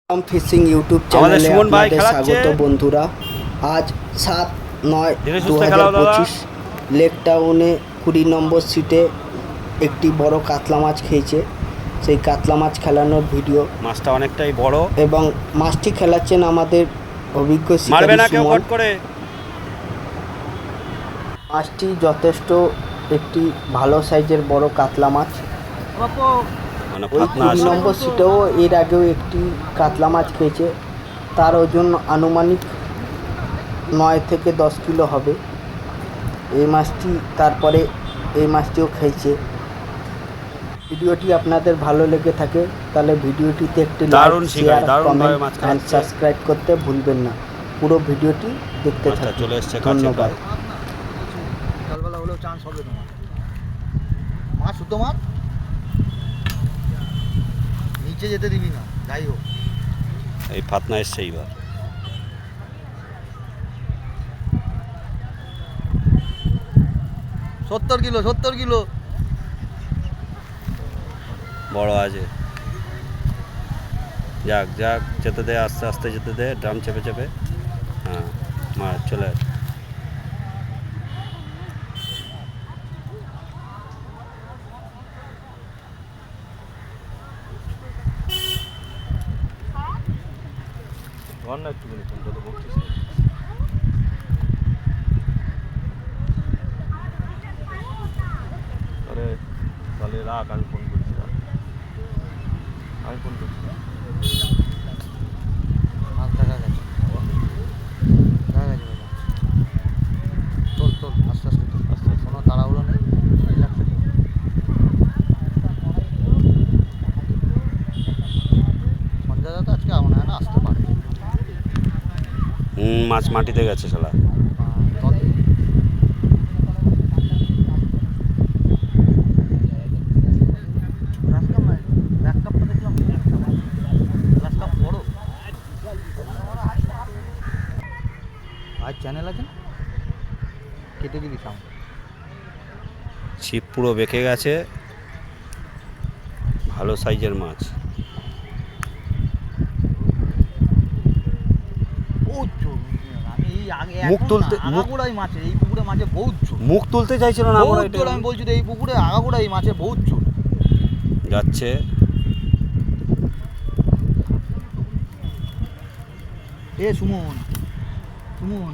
Fishing YouTube চ্যানেলে আপনাদের স্বাগত বন্ধুরা। আজ 7/9/2025 লেক টাউনে 20 নম্বর সিটে একটি বড় কাতলা মাছ খেয়েছে। সেই কাতলা মাছ খেলানোর ভিডিও। মাছটা অনেকটাই বড় এবং মাছটি খেলাচ্ছেন আমাদের অভিজ্ঞ শিকারী সুমন। মাছটি যথেষ্ট একটি ভালো সাইজের বড় কাতলা মাছ। ওই 20 নম্বর সিটেও এর আগেও একটি কাতলা মাছ খেয়েছে। তার ওজন আনুমানিক 9 থেকে 10 কিলো হবে। এই মাছটি তারপরে এই মাছটিও খেয়েছে। ভিডিওটি আপনাদের ভালো লেগে থাকে তাহলে ভিডিওটিতে একটি like, share, comment and subscribe করতে ভুলবেন না। পুরো ভিডিওটি দেখতে থাকুন। ধন্যবাদ। সকালবেলা হলেও চান্স হবে তোমার। মাছ শুদ্ধ মাছ নিচে যেতে দিবি না, যাই হোক। এই ফাতনা এসছে এইবার। সত্তর কিলো বড় আছে। যাক যেতে দে, আস্তে আস্তে যেতে দে, ড্রাম চেপে চেপে। হ্যাঁ, মাছ চলে। একটুখানি ফোনটা তো বলছিস। আরে তাহলে রাখ, আমি ফোন করছি। আমি ফোন করছি। মাছ দেখা গেছে তোল আস্তে আস্তে কোনো তাড়াহুড়ো নেই। সঞ্জয় দা তো আজকে মনে হয় না আসতে পারে। মাছ মাটিতে গেছে শালা। আর চ্যানেল আছে কেটে দিবি সাউন্ড। ছিপ পুরো বেঁকে গেছে। ভালো সাইজের মাছ। মুখ তুলতে এই পুকুরে মাছে বহুত মুখ তুলতে চাইছিল না। আমি বলছি এই পুকুরে আগাগোড়া এই মাছে বহুত ছোট যাচ্ছে। সুমন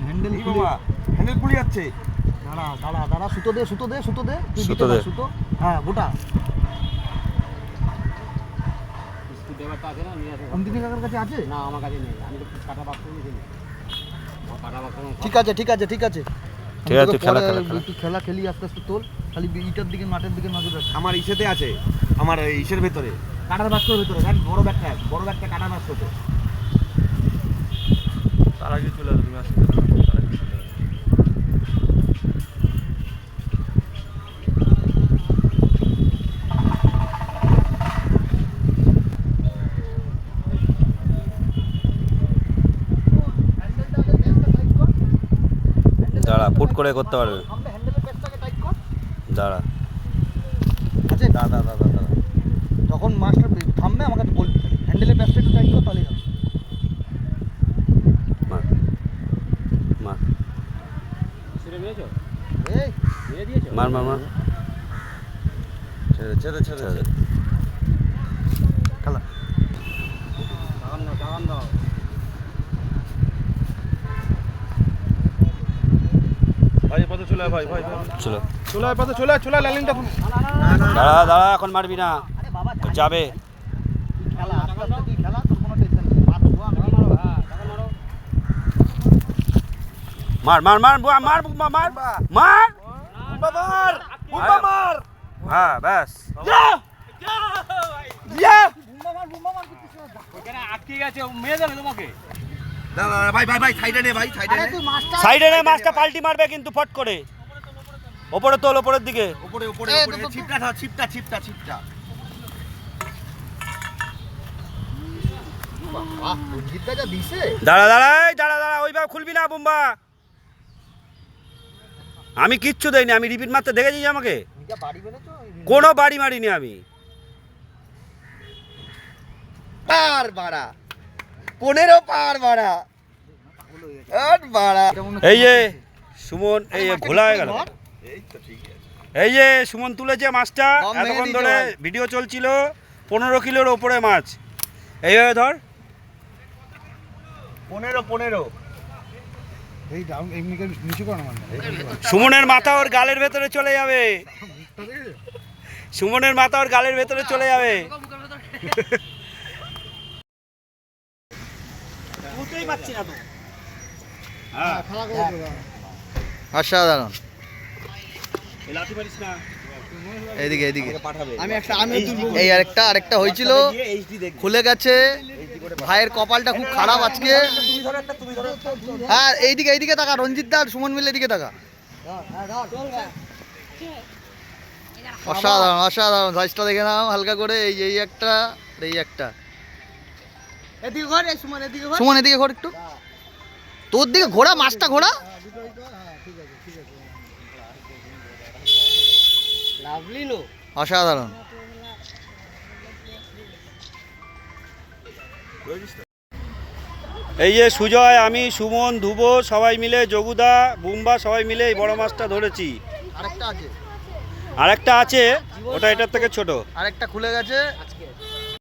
হ্যান্ডেল খুলে যাচ্ছে। দাঁড়া সুতো দে সুতো। হ্যাঁ গোটা অন্তিম কাকার কাছে আছে না? আমার কাছে নেই। আমি তো কাটা বাক্স নিয়ে ঠিক আছে খেলা খেলি আস্তে আস্তে তোল। খালি ইটার দিকে মাঠের দিকে নজর রাখ। আমার ইসেতে আছে, আমার ইসের ভেতরে, কাটার বাক্সের ভেতরে বড় ব্যাগটা কাটার বাক্সতে। তার আগে চলে আসবে, তুমি আসতে দাঁড়া, ফুট করে করতে পারবে। দাঁড়া আছে দাদা যখন মাছটা থামবে আমাকে বলবি। হ্যান্ডেলের প্যাচটা একটু টাইট কর, তাহলেই হবে। মার ছেড়ে খেলা ভাই পথে চলে ভাই চলে লাইনটা। দাঁড়া, এখন মারবি না, যাবে। খেলা আস্তে আস্তে তুই খেলা, তোর কোনো টেনশন নেই। মার। হ্যাঁ ব্যাস। সাইডে নে, মাছটা পাল্টি মারবে কিন্তু ফট করে। ওপরে তোল, ওপরের দিকে। উপরে ছিপটা। দাঁড়া, ওইভাবে খুলবি না বুম্বা। আমি কিচ্ছু দেইনি, আমি রিপিট মারতে দেখেছিস আমাকে? কোনো বাড়ি মারিনি আমি। তার বাড়া 15 পার বাড়া বাড়া এই যে সুমন এই ঘোলা হয়ে গেল। এই যে সুমন তুলেছে মাছটা, কম ভেঙে এতক্ষণ দিয়েছে ধরে ভাই। ভিডিও চলছিল, 15 কিলোর ওপরে মাছ। এইভাবে ধর। 15 এই ডাউন এমনিকে নিচু করো না মানে সুমনের মাথা ওর গালের ভেতরে চলে যাবে। সুমনের মাথা ওর গালের ভেতরে চলে যাবে। বুঝতেই পারছি না তো। হ্যাঁ, অসাধারণ এই লাঠি মারিস না। এইদিকে এইদিকে আমি এই আরেকটা হয়েছিল খুলে গেছে ভাইয়ের কপালটা খুব খারাপ আজকে হ্যাঁ এইদিকে তাকা রঞ্জিত দা আর সুমন মিলে এদিকে তাকা অসাধারণ সাইজটা দেখে নাও হালকা করে এই একটা এদিকে ঘর সুমন এদিকে ঘর। সুমন এদিকে ঘোর একটু তোর দিকে ঘোরা মাছটা ঘোরা লাভলি নো। অসাধারণ এই যে সুজয়, আমি, সুমন, ধ্রুব সবাই মিলে, যোগুদা, বুম্বা সবাই মিলে এই বড় মাছটা ধরেছি। আরেকটা আছে আরেকটা আছে, ওটা এটার থেকে ছোট। আরেকটা খুলে গেছে